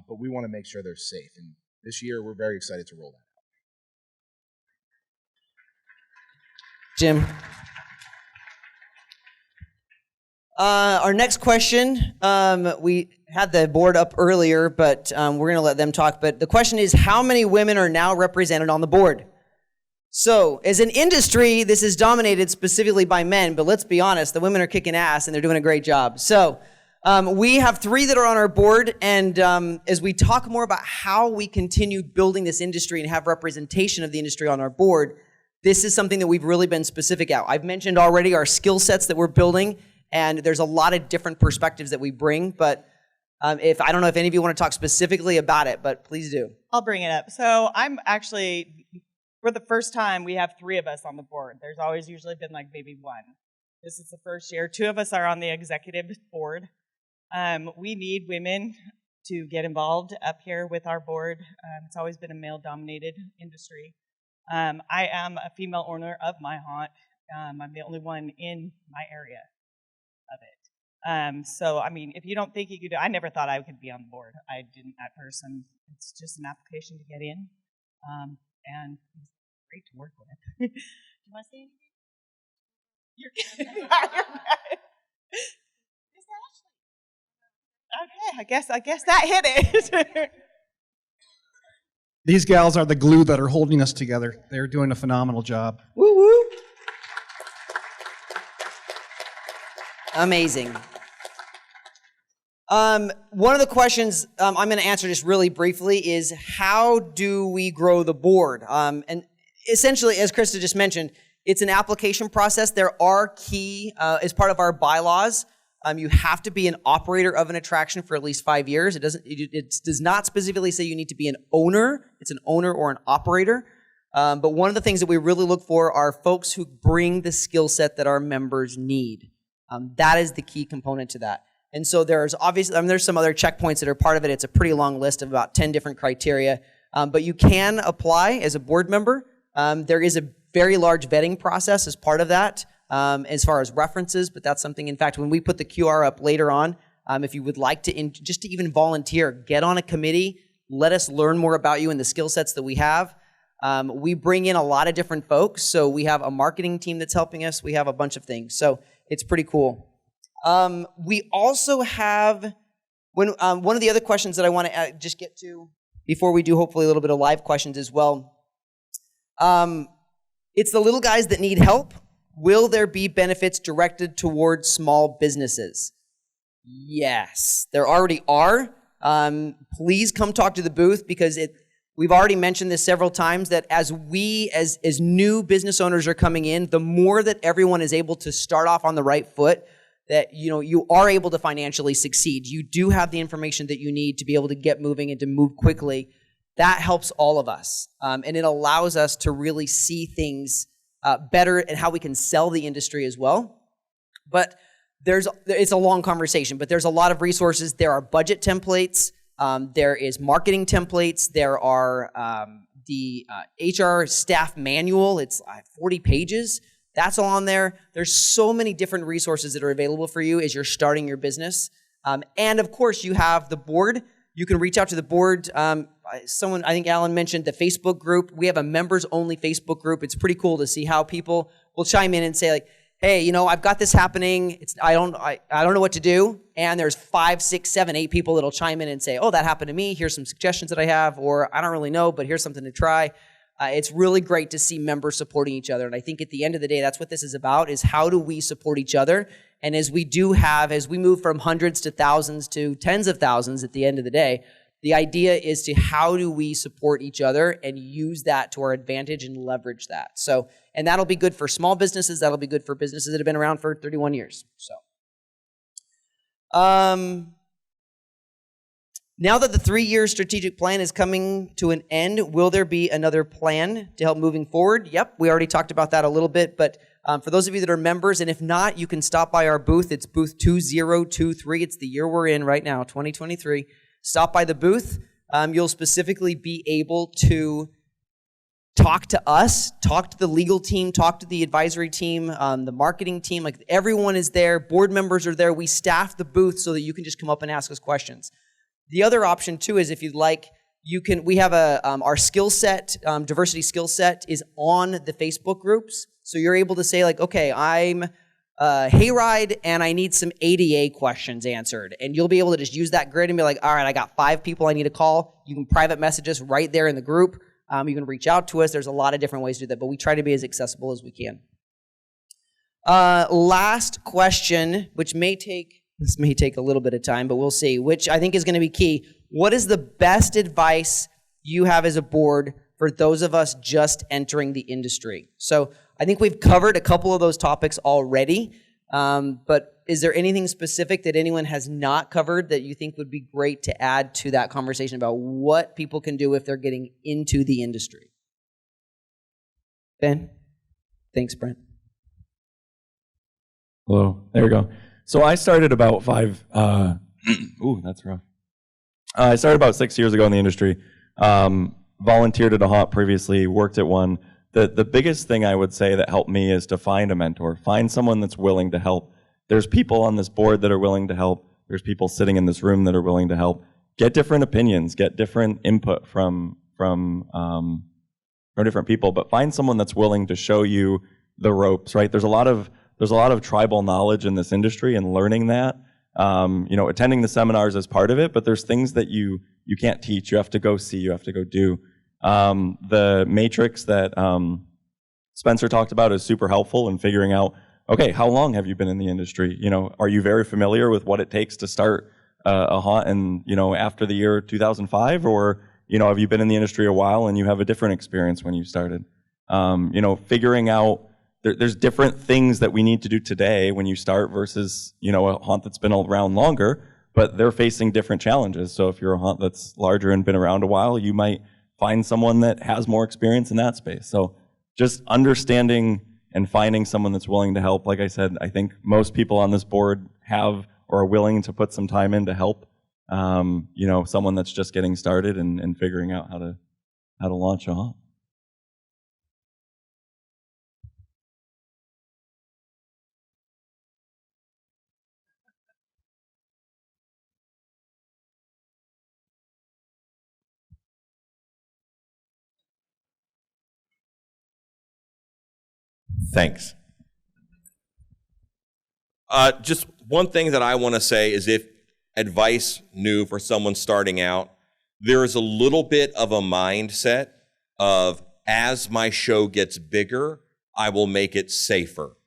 but we want to make sure they're safe. And this year, we're very excited to roll that out.
Jim? Our next question, we had the board up earlier, but we're going to let them talk. But the question is, how many women are now represented on the board? So, as an industry, this is dominated specifically by men, but let's be honest, the women are kicking ass and they're doing a great job. So, we have 3 that are on our board, and as we talk more about how we continue building this industry and have representation of the industry on our board, this is something that we've really been specific at. I've mentioned already our skill sets that we're building, and there's a lot of different perspectives that we bring, but I don't know if any of you want to talk specifically about it, but please do.
I'll bring it up. So I'm actually, for the first time, we have 3 of us on the board. There's always usually been like maybe 1. This is the first year. 2 of us are on the executive board. We need women to get involved up here with our board. It's always been a male-dominated industry. I am a female owner of my haunt. I'm the only one in my area of it. So, I mean, if you don't think you could do, I never thought I could be on the board. I didn't at first, and it's just an application to get in. And it's great to work with. Do you want to say anything? You're kidding. Okay, I guess that hit it.
These gals are the glue that are holding us together. They're doing a phenomenal job.
Woo woo. Amazing. One of the questions I'm going to answer just really briefly is, how do we grow the board? And essentially, as Krista just mentioned, it's an application process. There are key, as part of our bylaws, you have to be an operator of an attraction for at least 5 years. It does not specifically say you need to be an owner. It's an owner or an operator. But one of the things that we really look for are folks who bring the skill set that our members need. That is the key component to that. And so there's obviously, there's some other checkpoints that are part of it. It's a pretty long list of about 10 different criteria. But you can apply as a board member. There is a very large vetting process as part of that, as far as references, but that's something, in fact, when we put the QR up later on, If you would like to just to even volunteer, get on a committee, let us learn more about you and the skill sets that we have. We bring in a lot of different folks. So we have a marketing team that's helping us. We have a bunch of things. So it's pretty cool. We also have, one of the other questions that I want to just get to before we do hopefully a little bit of live questions as well. It's the little guys that need help. Will there be benefits directed towards small businesses? Yes, there already are. Please come talk to the booth because we've already mentioned this several times that as new business owners are coming in, the more that everyone is able to start off on the right foot, that you are able to financially succeed. You do have the information that you need to be able to get moving and to move quickly. That helps all of us, and it allows us to really see things better and how we can sell the industry as well. But it's a long conversation, but there's a lot of resources. There are budget templates. There is marketing templates. There are the HR staff manual. It's 40 pages. That's all on there. There's so many different resources that are available for you as you're starting your business. And of course, you have the board. You can reach out to the board. I think Alan mentioned the Facebook group. We have a members-only Facebook group. It's pretty cool to see how people will chime in and say, like, hey, I've got this happening. I don't know what to do. And there's 5, 6, 7, 8 people that'll chime in and say, oh, that happened to me. Here's some suggestions that I have, or I don't really know, but here's something to try. It's really great to see members supporting each other. And I think at the end of the day, that's what this is about, is how do we support each other? And as we move from hundreds to thousands to tens of thousands at the end of the day, the idea is to how do we support each other and use that to our advantage and leverage that. So, and that'll be good for small businesses. That'll be good for businesses that have been around for 31 years. So, now that the 3-year strategic plan is coming to an end, will there be another plan to help moving forward? Yep, we already talked about that a little bit, but for those of you that are members, and if not, you can stop by our booth. It's booth 2023. It's the year we're in right now, 2023. Stop by the booth. You'll specifically be able to talk to us, talk to the legal team, talk to the advisory team, the marketing team. Like, everyone is there. Board members are there. We staff the booth so that you can just come up and ask us questions. The other option too is if you'd like, we have our skill set, diversity skill set is on the Facebook groups. So you're able to say, like, okay, I'm Hayride and I need some ADA questions answered. And you'll be able to just use that grid and be like, all right, I got 5 people I need to call. You can private message us right there in the group. You can reach out to us. There's a lot of different ways to do that, but we try to be as accessible as we can. Last question, which may take a little bit of time, but we'll see, which I think is going to be key. What is the best advice you have as a board for those of us just entering the industry? So I think we've covered a couple of those topics already, but is there anything specific that anyone has not covered that you think would be great to add to that conversation about what people can do if they're getting into the industry? Ben? Thanks, Brent.
Hello, there we go. So I started about ooh, that's rough. I started about 6 years ago in the industry. Volunteered at a haunt previously, worked at one. The biggest thing I would say that helped me is to find a mentor. Find someone that's willing to help. There's people on this board that are willing to help. There's people sitting in this room that are willing to help. Get different opinions. Get different input from different people. But find someone that's willing to show you the ropes. Right? There's a lot of tribal knowledge in this industry, and learning that. Attending the seminars is part of it, but there's things that you can't teach. You have to go see. You have to go do. The matrix that Spencer talked about is super helpful in figuring out, okay, how long have you been in the industry? Are you very familiar with what it takes to start a haunt and, after the year 2005? Or, have you been in the industry a while and you have a different experience when you started? Figuring out there's different things that we need to do today when you start versus, a haunt that's been around longer, but they're facing different challenges. So if you're a haunt that's larger and been around a while, you might find someone that has more experience in that space. So just understanding and finding someone that's willing to help. Like I said, I think most people on this board have or are willing to put some time in to help, someone that's just getting started and figuring out how to launch a haunt.
Thanks. Just one thing that I want to say is if advice new for someone starting out, there is a little bit of a mindset of as my show gets bigger, I will make it safer.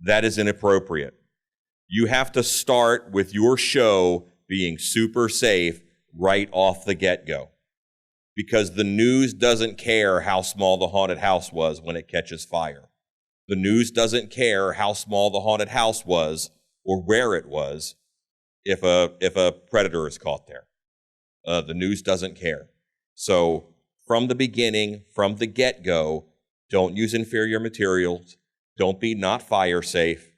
That is inappropriate. You have to start with your show being super safe right off the get-go, because the news doesn't care how small the haunted house was when it catches fire. The news doesn't care how small the haunted house was or where it was if a predator is caught there. The news doesn't care. So from the beginning, from the get-go, don't use inferior materials. Don't be not fire safe.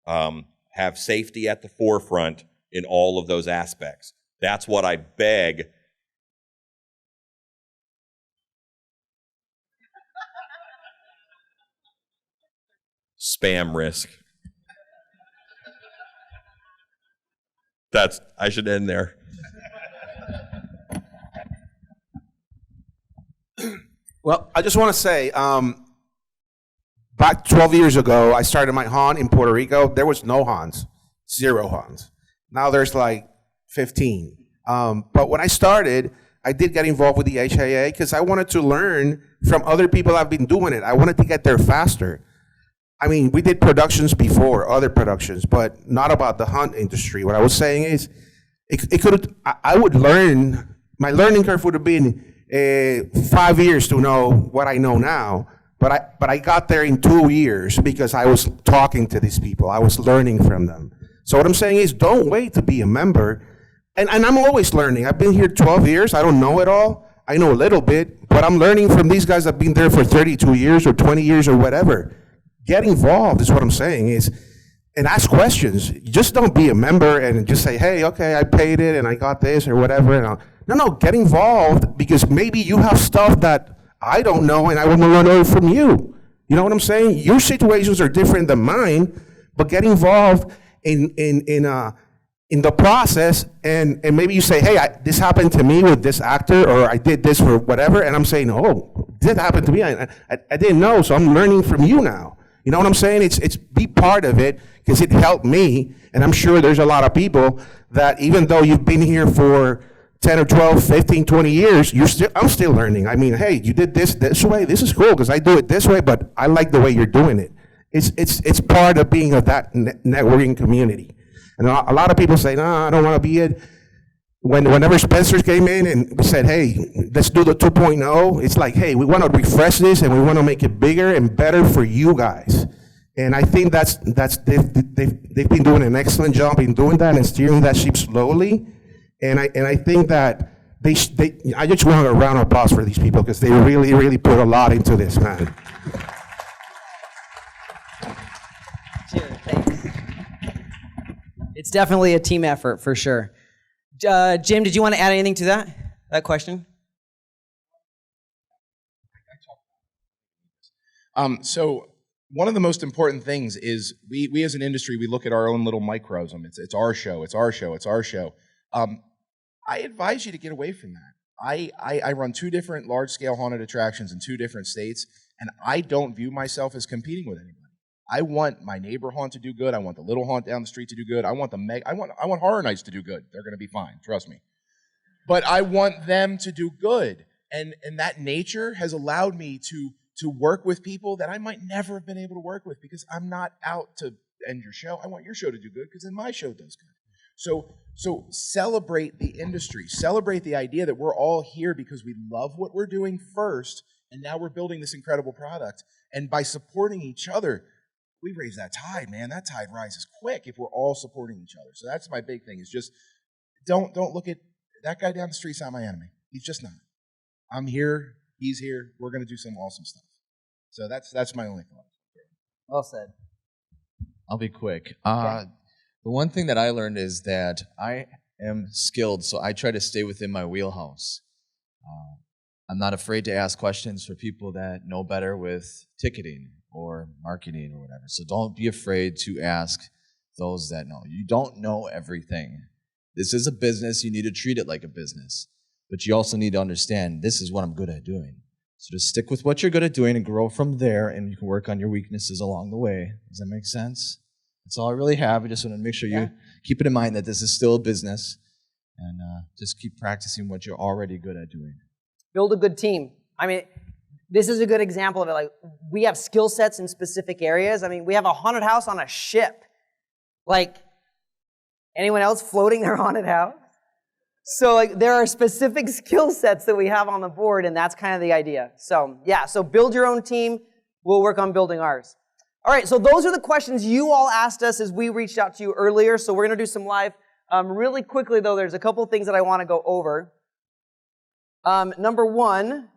Have safety at the forefront in all of those aspects. That's what I beg. Spam risk. I should end there.
Well, I just want to say, back 12 years ago, I started my haunt in Puerto Rico. There was no haunts, 0 haunts. Now there's like 15. But when I started, I did get involved with the HIA because I wanted to learn from other people that have been doing it. I wanted to get there faster. I mean, we did productions before, other productions, but not about the hunt industry. What I was saying is, I would learn, my learning curve would have been 5 years to know what I know now, but I got there in 2 years because I was talking to these people. I was learning from them. So what I'm saying is, don't wait to be a member. And I'm always learning. I've been here 12 years. I don't know it all. I know a little bit, but I'm learning from these guys that have been there for 32 years or 20 years or whatever. Get involved is what I'm saying is, and ask questions. Just don't be a member and just say, hey, okay, I paid it and I got this or whatever. And no, get involved because maybe you have stuff that I don't know and I want to learn from you. You know what I'm saying? Your situations are different than mine, but get involved in the process and maybe you say, hey, this happened to me with this actor or I did this for whatever, and I'm saying, oh, this happened to me. I didn't know, so I'm learning from you now. You know what I'm saying? It's be part of it because it helped me, and I'm sure there's a lot of people that even though you've been here for 10 or 12, 15, 20 years, I'm still learning. I mean, hey, you did this way. This is cool because I do it this way, but I like the way you're doing it. It's part of being of that networking community. And a lot of people say, no, I don't want to be it. Whenever Spencer came in and said, hey, let's do the 2.0, it's like, hey, we want to refresh this and we want to make it bigger and better for you guys. And I think they've been doing an excellent job in doing that and steering that ship slowly. And I think that I just want a round of applause for these people because they really, really put a lot into this, man.
Cheers, thanks. It's definitely a team effort for sure. Jim, did you want to add anything to that question?
So one of the most important things is we as an industry, we look at our own little microcosm. It's our show, it's our show, it's our show. I advise you to get away from that. I run 2 different large-scale haunted attractions in 2 different states, and I don't view myself as competing with anybody. I want my neighbor haunt to do good. I want the little haunt down the street to do good. I want I want Horror Nights to do good. They're going to be fine, trust me. But I want them to do good, and that nature has allowed me to work with people that I might never have been able to work with because I'm not out to end your show. I want your show to do good because then my show does good. So celebrate the industry. Celebrate the idea that we're all here because we love what we're doing first, and now we're building this incredible product. And by supporting each other, we raise that tide, man. That tide rises quick if we're all supporting each other. So that's my big thing is just don't look at that guy down the street's not my enemy. He's just not. I'm here. He's here. We're going to do some awesome stuff. So that's my only thought.
Well said.
I'll be quick. The one thing that I learned is that I am skilled, so I try to stay within my wheelhouse. I'm not afraid to ask questions for people that know better with ticketing or marketing or whatever. So don't be afraid to ask those that know. You don't know everything. This is a business. You need to treat it like a business. But you also need to understand this is what I'm good at doing. So just stick with what you're good at doing and grow from there, and you can work on your weaknesses along the way. Does that make sense? That's all I really have. I just want to make sure you keep it in mind that this is still a business, and just keep practicing what you're already good at doing.
Build a good team. I mean, this is a good example of it. Like, we have skill sets in specific areas. I mean, we have a haunted house on a ship. Like, anyone else floating their haunted house? So, like, there are specific skill sets that we have on the board, and that's kind of the idea. So, yeah, so build your own team. We'll work on building ours. All right, so those are the questions you all asked us as we reached out to you earlier. So we're going to do some live. Really quickly, though, there's a couple of things that I want to go over. Number one, looks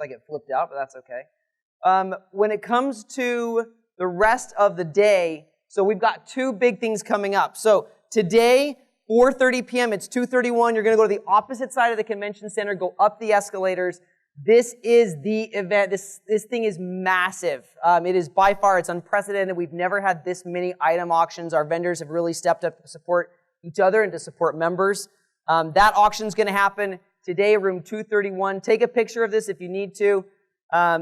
like it flipped out, but that's okay. When it comes to the rest of the day, so we've got two big things coming up. So today, 4:30 p.m., it's 2:31. You're going to go to the opposite side of the convention center, go up the escalators. This is the event. This thing is massive. It is by far, it's unprecedented. We've never had this many item auctions. Our vendors have really stepped up to support each other and to support members. That auction is going to happen today, room 231. Take a picture of this if you need to.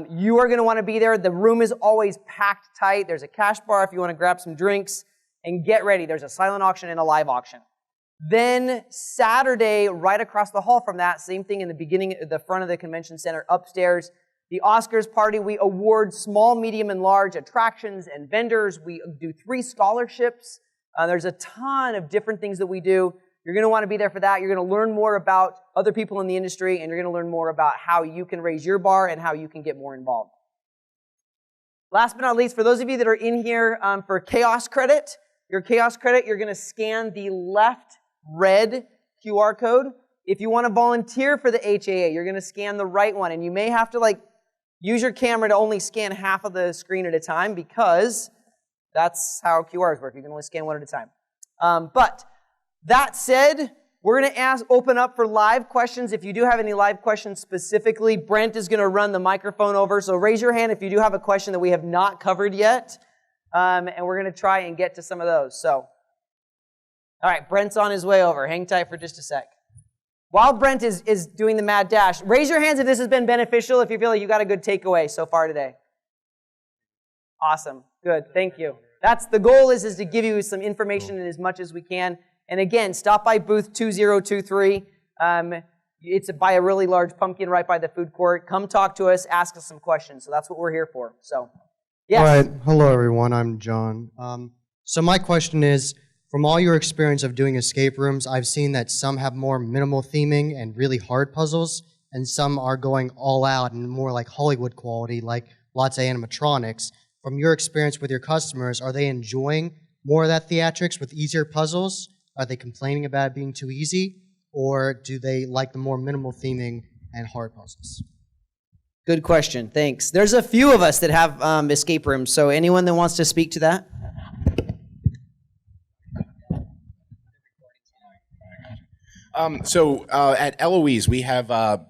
You are going to want to be there. The room is always packed tight. There's a cash bar if you want to grab some drinks. And get ready. There's a silent auction and a live auction. Then Saturday, right across the hall from that, same thing in the front of the convention center upstairs, the Oscars party. We award small, medium, and large attractions and vendors. We do 3 scholarships. There's a ton of different things that we do. You're going to want to be there for that. You're going to learn more about other people in the industry, and you're going to learn more about how you can raise your bar and how you can get more involved. Last but not least, for those of you that are in here for Chaos Credit, your Chaos Credit, you're going to scan the left red QR code. If you want to volunteer for the HAA, you're going to scan the right one, and you may have to use your camera to only scan half of the screen at a time, because that's how QRs work. You can only scan one at a time. But that said, we're going to open up for live questions. If you do have any live questions specifically, Brent is going to run the microphone over. So raise your hand if you do have a question that we have not covered yet. And we're going to try and get to some of those. So, all right, Brent's on his way over. Hang tight for just a sec. While Brent is doing the mad dash, raise your hands if this has been beneficial, if you feel like you got a good takeaway so far today. Awesome. Good. Thank you. That's the goal is to give you some information in as much as we can. And again, stop by booth 2023. It's by a really large pumpkin right by the food court. Come talk to us, ask us some questions. So that's what we're here for. So, yes.
All right. Hello, everyone. I'm John. So my question is, from all your experience of doing escape rooms, I've seen that some have more minimal theming and really hard puzzles, and some are going all out and more like Hollywood quality, like lots of animatronics. From your experience with your customers, are they enjoying more of that theatrics with easier puzzles? Are they complaining about it being too easy? Or do they like the more minimal theming and hard puzzles?
Good question. Thanks. There's a few of us that have escape rooms. So anyone that wants to speak to that?
At Eloise, we have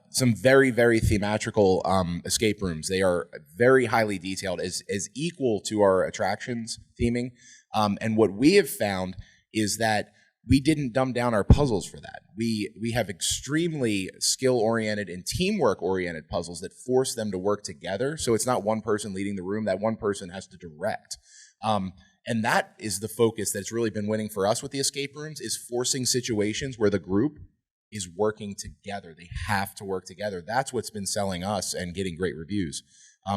some very, very theatrical escape rooms. They are very highly detailed, as equal to our attractions theming. And what we have found is that we didn't dumb down our puzzles for that. We have extremely skill-oriented and teamwork-oriented puzzles that force them to work together. So it's not one person leading the room. That one person has to direct. And that is the focus that's really been winning for us with the escape rooms, is forcing situations where the group is working together. They have to work together. That's what's been selling us and getting great reviews.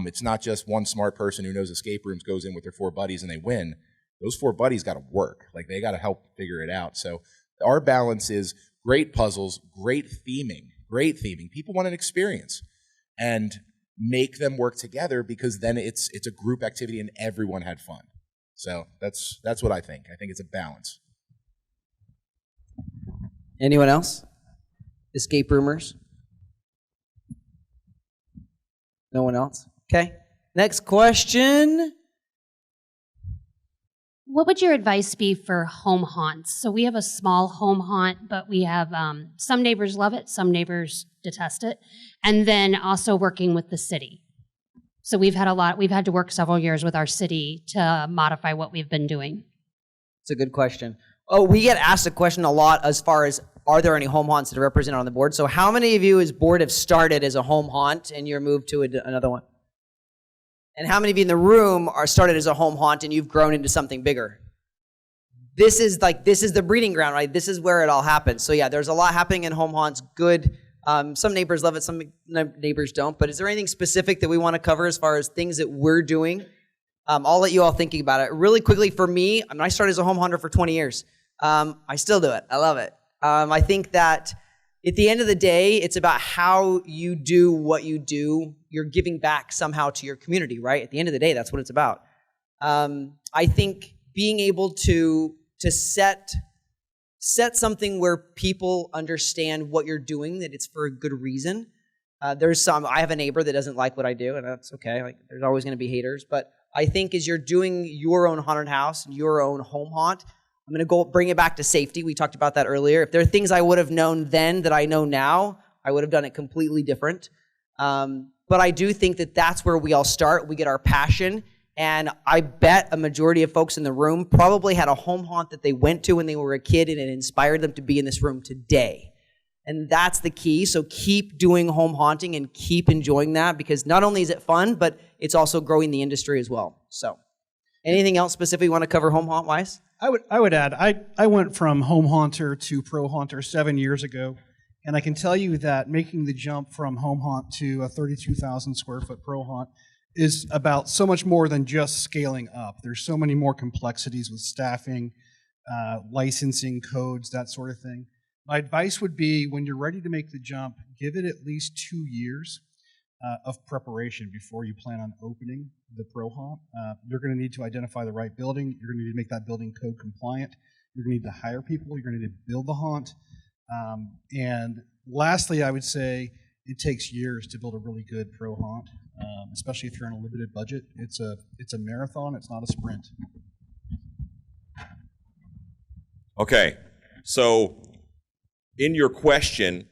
It's not just one smart person who knows escape rooms goes in with their 4 buddies and they win. Those 4 buddies got to work. They got to help figure it out. So our balance is great puzzles, great theming. People want an experience, and make them work together, because then it's a group activity and everyone had fun. So that's what I think. I think it's a balance.
Anyone else? Escape roomers? No one else? Okay. Next question.
What would your advice be for home haunts? So we have a small home haunt, but we have some neighbors love it, some neighbors detest it, and then also working with the city. So we've had to work several years with our city to modify what we've been doing.
It's a good question. Oh, we get asked a question a lot as far as, are there any home haunts that are represented on the board? So how many of you as board have started as a home haunt and you're moved to another one? And how many of you in the room are started as a home haunt and you've grown into something bigger? This is the breeding ground, right? This is where it all happens. So yeah, there's a lot happening in home haunts. Good. Some neighbors love it, some neighbors don't. But is there anything specific that we want to cover as far as things that we're doing? I'll let you all thinking about it. Really quickly, for me, I mean, I started as a home hunter for 20 years. I still do it. I love it. I think that at the end of the day, it's about how you do what you do. You're giving back somehow to your community, right? At the end of the day, that's what it's about. I think being able to set something where people understand what you're doing, that it's for a good reason. I have a neighbor that doesn't like what I do, and that's okay. Like, there's always going to be haters, but I think as you're doing your own haunted house, your own home haunt, I'm going to go bring it back to safety. We talked about that earlier. If there are things I would have known then that I know now, I would have done it completely different. But I do think that that's where we all start. We get our passion. And I bet a majority of folks in the room probably had a home haunt that they went to when they were a kid, and it inspired them to be in this room today. And that's the key. So keep doing home haunting and keep enjoying that, because not only is it fun, but it's also growing the industry as well. So anything else specific you want to cover home haunt wise?
I would add, I went from home haunter to pro haunter 7 years ago, and I can tell you that making the jump from home haunt to a 32,000 square foot pro haunt is about so much more than just scaling up. There's so many more complexities with staffing, licensing, codes, that sort of thing. My advice would be, when you're ready to make the jump, give it at least 2 years of preparation before you plan on opening the pro haunt. You're going to need to identify the right building. You're going to need to make that building code compliant. You're going to need to hire people. You're going to need to build the haunt. And lastly, I would say it takes years to build a really good pro haunt, especially if you're on a limited budget. It's a marathon. It's not a sprint.
Okay, so in your question,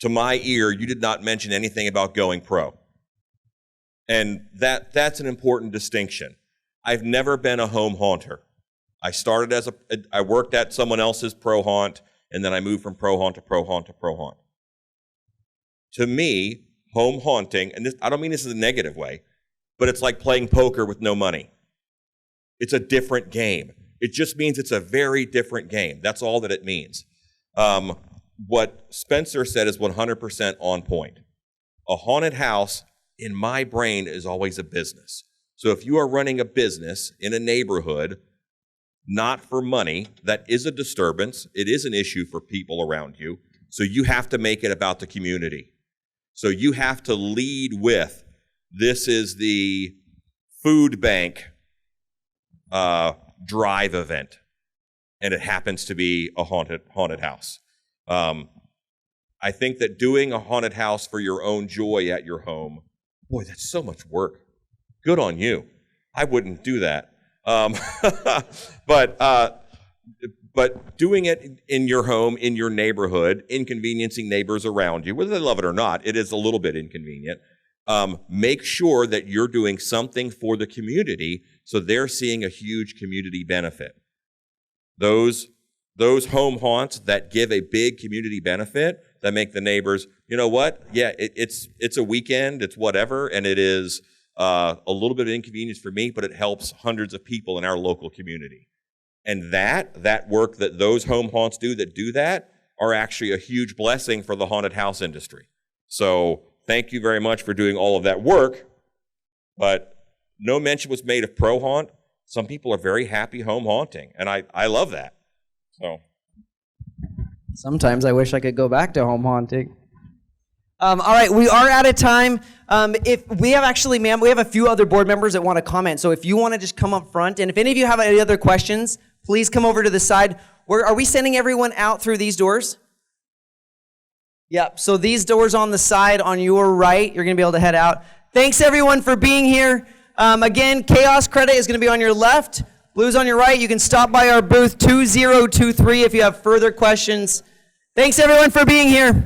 to my ear, you did not mention anything about going pro. And that's an important distinction. I've never been a home haunter. I worked at someone else's pro haunt, and then I moved from pro haunt to pro haunt to pro haunt. To me, home haunting, and I don't mean this in a negative way, but it's like playing poker with no money. It's a different game. It just means it's a very different game. That's all that it means. What Spencer said is 100% on point. A haunted house, in my brain, is always a business. So if you are running a business in a neighborhood, not for money, that is a disturbance. It is an issue for people around you. So you have to make it about the community. So you have to lead with, this is the food bank drive event, and it happens to be a haunted house. I think that doing a haunted house for your own joy at your home, boy, that's so much work. Good on you. I wouldn't do that. But doing it in your home, in your neighborhood, inconveniencing neighbors around you, whether they love it or not, it is a little bit inconvenient. Make sure that you're doing something for the community so they're seeing a huge community benefit. Those home haunts that give a big community benefit, that make the neighbors, you know what? Yeah, it's a weekend, it's whatever, and it is a little bit of inconvenience for me, but it helps hundreds of people in our local community. And that work that those home haunts do that are actually a huge blessing for the haunted house industry. So thank you very much for doing all of that work, but no mention was made of pro haunt. Some people are very happy home haunting, and I love that. So
sometimes I wish I could go back to home haunting. All right, we are out of time. If we have actually, ma'am, we have a few other board members that want to comment. So if you want to just come up front, and if any of you have any other questions, please come over to the side. Are we sending everyone out through these doors? Yep, so these doors on the side on your right, you're going to be able to head out. Thanks, everyone, for being here. Again, Chaos Credit is going to be on your left. Blue's on your right. You can stop by our booth 2023 if you have further questions. Thanks, everyone, for being here.